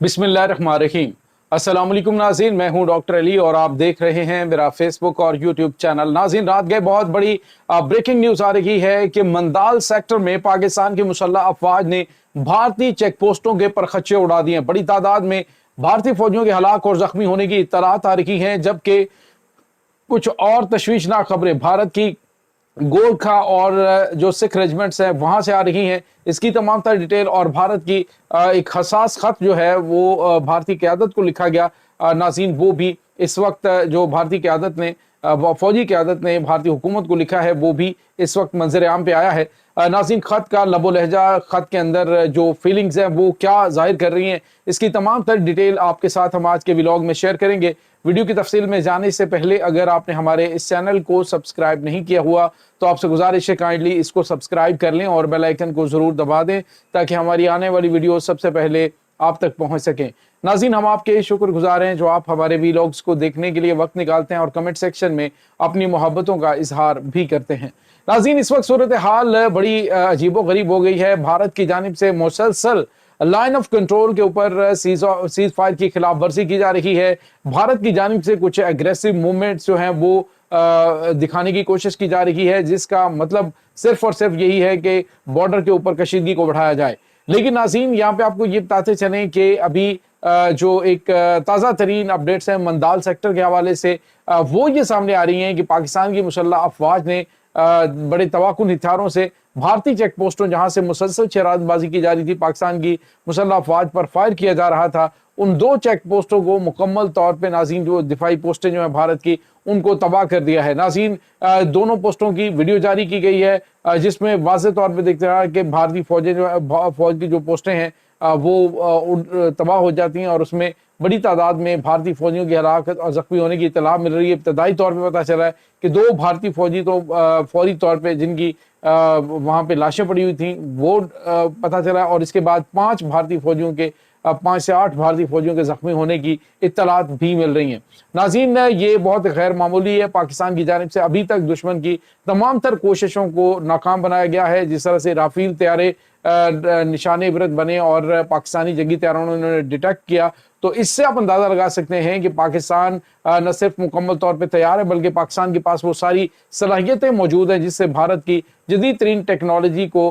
बिस्मिल्लाहिर्रहमानिर्रहीम। अस्सलाम वालेकुम नाज़रीन, मैं हूं डॉक्टर अली और आप देख रहे हैं मेरा फेसबुक और यूट्यूब चैनल। नाज़रीन, रात गए बहुत बड़ी ब्रेकिंग न्यूज़ आ रही है कि मंदाल सेक्टर में पाकिस्तान की मुसल्लह अफवाज ने भारतीय चेक पोस्टों के परखच्चे उड़ा दिए। बड़ी तादाद में भारतीय फौजियों के हलाक और जख्मी होने की इत्तलात आ रही हैं, जबकि कुछ और तशवीशनाक खबरें भारत की गोरखा और जो सिख रेजिमेंट्स हैं वहां से आ रही हैं। इसकी तमाम तर डिटेल और भारत की एक हसास खत जो है वो भारतीय क़यादत को लिखा गया, नाज़रीन, वो भी इस वक्त जो भारतीय क़यादत ने फौजी क़यादत ने भारतीय हुकूमत को लिखा है वो भी इस वक्त मंजर आम पे आया है। नाज़रीन, खत का लबो लहजा, खत के अंदर जो फीलिंग्स हैं वो क्या जाहिर कर रही हैं, इसकी तमाम तर डिटेल आपके साथ हम आज के व्लॉग में शेयर करेंगे। वीडियो की तफसील में जाने से पहले अगर आपने हमारे इस चैनल को सब्सक्राइब नहीं किया हुआ तो आपसे गुजारिश है काइंडली इसको सब्सक्राइब कर लें और बेल आइकन को ज़रूर दबा दें ताकि हमारी आने वाली वीडियो सबसे पहले आप तक पहुंच सकें। नाज़रीन, हम आपके शुक्रगुजार हैं जो आप हमारे व्लॉग्स को देखने के लिए वक्त निकालते हैं और कमेंट सेक्शन में अपनी मोहब्बतों का इजहार भी करते हैं। नाज़रीन, इस वक्त सूरत हाल बड़ी अजीबो गरीब हो गई है। भारत की जानिब से मुसलसल लाइन ऑफ कंट्रोल के ऊपर सीज फायर की खिलाफ वर्जी की जा रही है। भारत की जानिब से कुछ एग्रेसिव मूवमेंट्स जो हैं वो दिखाने की कोशिश की जा रही है, जिसका मतलब सिर्फ और सिर्फ यही है कि बॉर्डर के ऊपर कशीदगी को बढ़ाया जाए। लेकिन नाज़रीन, यहाँ पे आपको ये बताते चलें कि अभी जो एक ताज़ा तरीन अपडेट्स हैं मंदाल सेक्टर के हवाले से, वो ये सामने आ रही हैं कि पाकिस्तान की मुसल्लह अफवाज ने बड़े तवाकुन हथियारों से भारतीय चेक पोस्टों जहां से मुसलसल शरारतबाजी की जा रही थी, पाकिस्तान की मुसल्लह अफवाज पर फायर किया जा रहा था, उन दो चेक पोस्टों को मुकम्मल तौर पे नाज़रीन जो दिफाई पोस्टें जो हैं भारत की, उनको तबाह कर दिया है। नाज़रीन, दोनों पोस्टों की वीडियो जारी की गई है जिसमें वाज़ेह तौर पे दिख रहा है कि भारतीय फौजें जो फौज की जो पोस्टें हैं वो तबाह हो जाती हैं और उसमें बड़ी तादाद में भारतीय फौजियों की हलाकत और जख्मी होने की इत्तला मिल रही है। इब्तदाई तौर पे पता चला है कि दो भारतीय फौजी तो फौरी तौर पे जिनकी वहाँ पे लाशें पड़ी हुई थी वो पता चला, और इसके बाद 5 भारतीय फौजियों के 5 से 8 भारतीय फौजियों के जख्मी होने की इत्तलात भी मिल रही हैं। नाज़रीन, ये बहुत गैर मामूली है। पाकिस्तान की जानिब से अभी तक दुश्मन की तमाम तर कोशिशों को नाकाम बनाया गया है। जिस तरह से राफेल तैयारे निशाने इबरत बने और पाकिस्तानी जंगी तैयारों ने उन्होंने डिटेक्ट किया, तो इससे आप अंदाजा लगा सकते हैं कि पाकिस्तान न सिर्फ मुकम्मल तौर पे तैयार है बल्कि पाकिस्तान के पास वो सारी सलाहियतें मौजूद हैं जिससे भारत की जदीद तरीन टेक्नोलॉजी को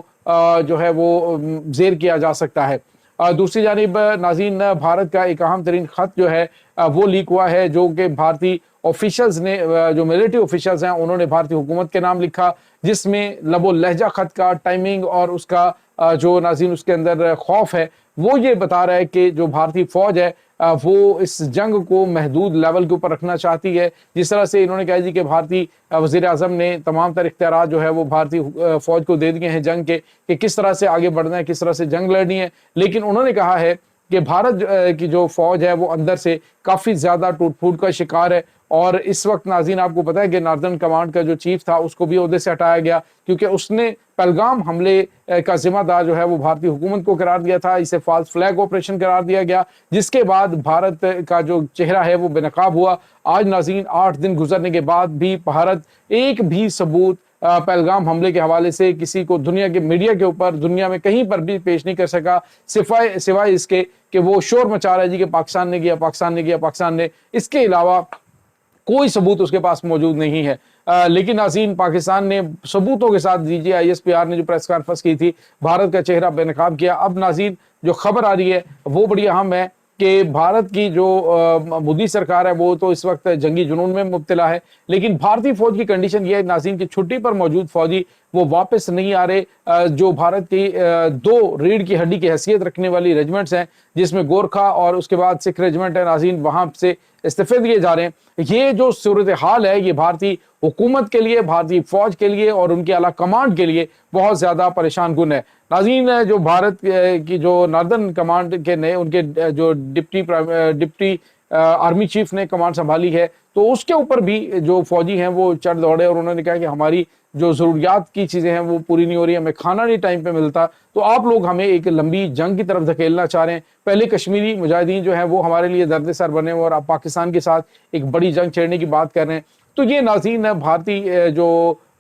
जो है वो जेर किया जा सकता है। दूसरी जानिब नाज़रीन, भारत का एक अहम तरीन खत जो है वो लीक हुआ है, जो कि भारतीय ऑफिशियल्स ने, जो मिलिट्री ऑफिशियल्स हैं, उन्होंने भारतीय हुकूमत के नाम लिखा, जिसमें लबो लहजा खत का टाइमिंग और उसका जो नाज़रीन उसके अंदर खौफ है वो ये बता रहा है कि जो भारतीय फौज है वो इस जंग को महदूद लेवल के ऊपर रखना चाहती है। जिस तरह से इन्होंने कहा जी कि भारतीय वज़ीर आज़म ने तमाम तर इख्तियारात जो है वो भारतीय फौज को दे दिए हैं जंग के, कि किस तरह से आगे बढ़ना है, किस तरह से जंग लड़नी है। लेकिन उन्होंने कहा है कि भारत की जो फौज है वो अंदर से काफ़ी ज़्यादा टूट फूट का शिकार है। और इस वक्त नाज़रीन आपको पता है कि नार्दर्न कमांड का जो चीफ था उसको भी ओहदे से हटाया गया, क्योंकि उसने पहलगाम हमले का जिम्मेदार जो है वो भारतीय हुकूमत को करार दिया था। इसे फॉल्स फ्लैग ऑपरेशन करार दिया गया, जिसके बाद भारत का जो चेहरा है वो बेनकाब हुआ। आज नाज़रीन 8 दिन गुजरने के बाद भी भारत एक भी सबूत पहलगाम हमले के हवाले से किसी को दुनिया के मीडिया के ऊपर, दुनिया में कहीं पर भी पेश नहीं कर सका, सिवाय इसके कि वो शोर मचा रहा है जी कि पाकिस्तान ने किया, पाकिस्तान ने किया, पाकिस्तान ने। इसके अलावा कोई सबूत उसके पास मौजूद नहीं है। लेकिन नाज़रीन, पाकिस्तान ने सबूतों के साथ DGISPR ने जो प्रेस कॉन्फ्रेंस की थी, भारत का चेहरा बेनकाब किया। अब नाज़रीन जो खबर आ रही है वो बड़ी अहम है कि भारत की जो मोदी सरकार है वो तो इस वक्त जंगी जुनून में मुब्तला है, लेकिन भारतीय फौज की कंडीशन ये है नाज़रीन की छुट्टी पर मौजूद फौजी वो वापस नहीं आ रहे। जो भारत की 2 रीढ़ की हड्डी की हैसियत रखने वाली रेजिमेंट्स हैं, जिसमें गोरखा और उसके बाद सिख रेजिमेंट है, नाज़रीन वहाँ से इस्तीफे दिए जा रहे हैं। ये जो सूरत हाल है ये भारतीय हुकूमत के लिए, भारतीय फौज के लिए और उनकी आला कमांड के लिए बहुत ज़्यादा परेशान कुन है। नाज़रीन, जो भारत की जो नार्दर्न कमांड के नए उनके जो डिप्टी आर्मी चीफ ने कमांड संभाली है, तो उसके ऊपर भी जो फौजी हैं वो चढ़ दौड़े और उन्होंने कहा कि हमारी जो ज़रूरियात की चीज़ें हैं वो पूरी नहीं हो रही, हमें खाना नहीं टाइम पे मिलता, तो आप लोग हमें एक लंबी जंग की तरफ धकेलना चाह रहे हैं। पहले कश्मीरी मुजाहिदीन जो हैं वो हमारे लिए दर्द-ए-सर बने और आप पाकिस्तान के साथ एक बड़ी जंग छेड़ने की बात कर रहे हैं। तो ये नाज़रीन भारतीय जो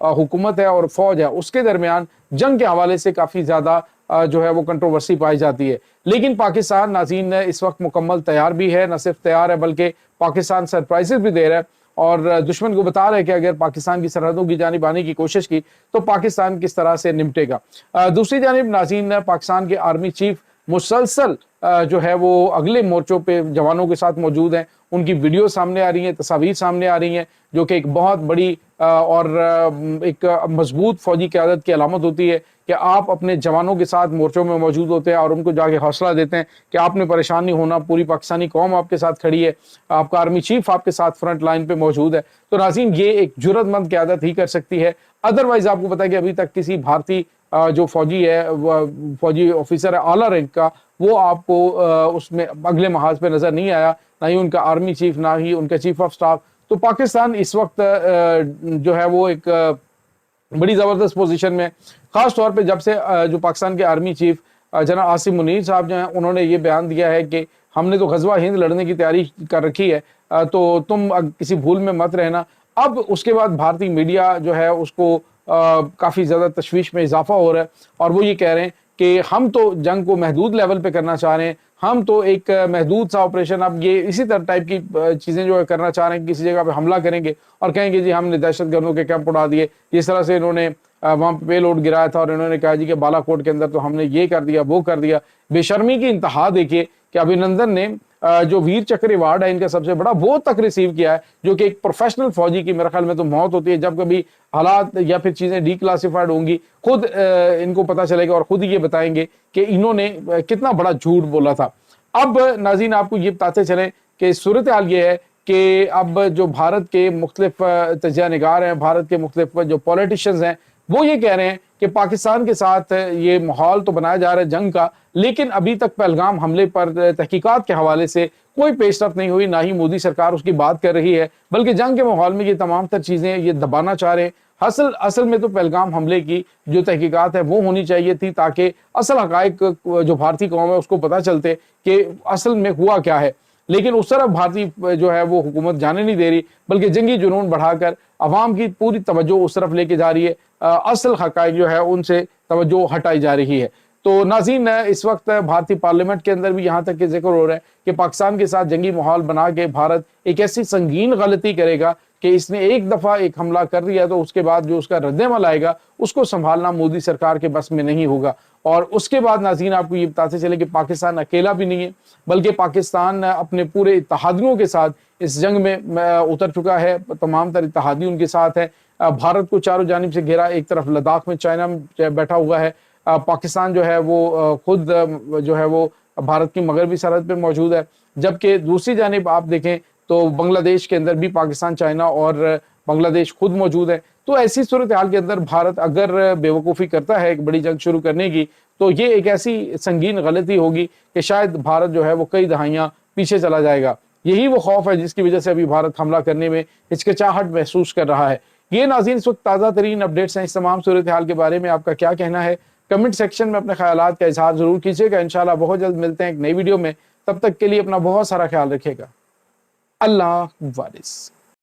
हुकूमत है और फौज है उसके दरमियान जंग के हवाले से काफ़ी ज़्यादा जो है वो कंट्रोवर्सी पाई जाती है। लेकिन पाकिस्तान नाज़रीन इस वक्त मुकम्मल तैयार भी है, न सिर्फ तैयार है बल्कि पाकिस्तान सरप्राइजेस भी दे रहा है और दुश्मन को बता रहा है कि अगर पाकिस्तान की सरहदों की जानिब आने की कोशिश की तो पाकिस्तान किस तरह से निपटेगा। दूसरी जानिब नाज़रीन पाकिस्तान के आर्मी चीफ मुसलसल जो है वो अगले मोर्चों पे जवानों के साथ मौजूद हैं। उनकी वीडियो सामने आ रही हैं, तस्वीर सामने आ रही हैं, जो कि एक बहुत बड़ी और एक मजबूत फौजी क़यादत की अलामत होती है कि आप अपने जवानों के साथ मोर्चों में मौजूद होते हैं और उनको जाके हौसला देते हैं कि आपने परेशान नहीं होना, पूरी पाकिस्तानी कौम आपके साथ खड़ी है, आपका आर्मी चीफ आपके साथ फ्रंट लाइन पे मौजूद है। तो नाज़रीन ये एक जुर्रतमंद क़यादत ही कर सकती है। अदरवाइज आपको पता है कि अभी तक किसी भारतीय जो फौजी है, फौजी ऑफिसर है आला रैंक का, वो आपको उसमें अगले महाज पे नजर नहीं आया, ना ही उनका आर्मी चीफ, ना ही उनका चीफ ऑफ स्टाफ। तो पाकिस्तान इस वक्त जो है वो एक बड़ी जबरदस्त पोजीशन में, खास तौर पे जब से जो पाकिस्तान के आर्मी चीफ जनाब आसिम मुनीर साहब जो हैं उन्होंने ये बयान दिया है कि हमने तो गजवा हिंद लड़ने की तैयारी कर रखी है, तो तुम किसी भूल में मत रहना। अब उसके बाद भारतीय मीडिया जो है उसको काफ़ी ज़्यादा तशवीश में इजाफा हो रहा है और वो ये कह रहे हैं कि हम तो जंग को महदूद लेवल पे करना चाह रहे हैं, हम तो एक महदूद सा ऑपरेशन, अब ये इसी तरह टाइप की चीज़ें जो है करना चाह रहे हैं, किसी जगह पे हमला करेंगे और कहेंगे जी हमने दहशतगर्दों के कैंप उड़ा दिए। जिस तरह से इन्होंने वहाँ पे पेलोड गिराया था और इन्होंने कहा जी कि बालाकोट के अंदर तो हमने ये कर दिया, वो कर दिया। बेशर्मी की इंतहा देखिए कि अभिनंदन ने जो वीर चक्र अवार्ड है इनका सबसे बड़ा, वो तक रिसीव किया है, जो कि एक प्रोफेशनल फौजी की मेरे ख्याल में तो मौत होती है जब कभी हालात या फिर चीज़ें डीक्लासिफाइड होंगी, खुद इनको पता चलेगा और खुद ही ये बताएंगे कि इन्होंने कितना बड़ा झूठ बोला था। अब नाज़रीन आपको ये बताते चलें कि सूरत हाल ये है कि अब जो भारत के मुख्तलिफ तजिया निगार हैं, भारत के मुख्तलिफ जो पॉलिटिशियंस हैं, वो ये कह रहे हैं कि पाकिस्तान के साथ ये माहौल तो बनाया जा रहा है जंग का, लेकिन अभी तक पहलगाम हमले पर तहकीकात के हवाले से कोई पेशरफ नहीं हुई, ना ही मोदी सरकार उसकी बात कर रही है, बल्कि जंग के माहौल में ये तमाम तर चीज़ें ये दबाना चाह रहे हैं। असल में तो पहलगाम हमले की जो तहकीकात है वो होनी चाहिए थी, ताकि असल हकायक जो भारतीय कौम है उसको पता चलते कि असल में हुआ क्या है। लेकिन उस तरफ भारतीय जो है वो हुकूमत जाने नहीं दे रही, बल्कि जंगी जुनून बढ़ाकर अवाम की पूरी तवज्जो उस तरफ लेके जा रही है, असल हकायक जो है उनसे तवज्जो हटाई जा रही है। तो नाज़रीन इस वक्त भारतीय पार्लियामेंट के अंदर भी यहाँ तक के जिक्र हो रहा है कि पाकिस्तान के साथ जंगी माहौल बना के भारत एक ऐसी संगीन गलती करेगा कि इसने एक दफ़ा एक हमला कर दिया तो उसके बाद जो उसका रद्द-ए-अमल आएगा उसको संभालना मोदी सरकार के बस में नहीं होगा। और उसके बाद नाज़रीन आपको ये बताते चले कि पाकिस्तान अकेला भी नहीं है, बल्कि पाकिस्तान अपने पूरे इत्तेहादियों के साथ इस जंग में उतर चुका है, तमाम तर इत्तेहादी उनके साथ है। भारत को चारों जानिब से घेरा, एक तरफ लद्दाख में चाइना बैठा हुआ है, पाकिस्तान जो है वो खुद जो है वो भारत की मगरबी सरहद पे मौजूद है, जबकि दूसरी जानिब आप देखें तो बांग्लादेश के अंदर भी पाकिस्तान, चाइना और बांग्लादेश खुद मौजूद है। तो ऐसी सूरत हाल के अंदर भारत अगर बेवकूफ़ी करता है एक बड़ी जंग शुरू करने की, तो ये एक ऐसी संगीन गलती होगी कि शायद भारत जो है वो कई दहाइयाँ पीछे चला जाएगा। यही वो खौफ है जिसकी वजह से अभी भारत हमला करने में हिचकिचाहट महसूस कर रहा है। ये नाज़रीन इस वक्त ताज़ा तरीन अपडेट्स हैं। इस तमाम सूरत हाल के बारे में आपका क्या कहना है? कमेंट सेक्शन में अपने ख्यालात का इजहार जरूर कीजिएगा। इंशाल्लाह बहुत जल्द मिलते हैं एक नई वीडियो में, तब तक के लिए अपना बहुत सारा ख्याल रखिएगा। अल्लाह वारिस।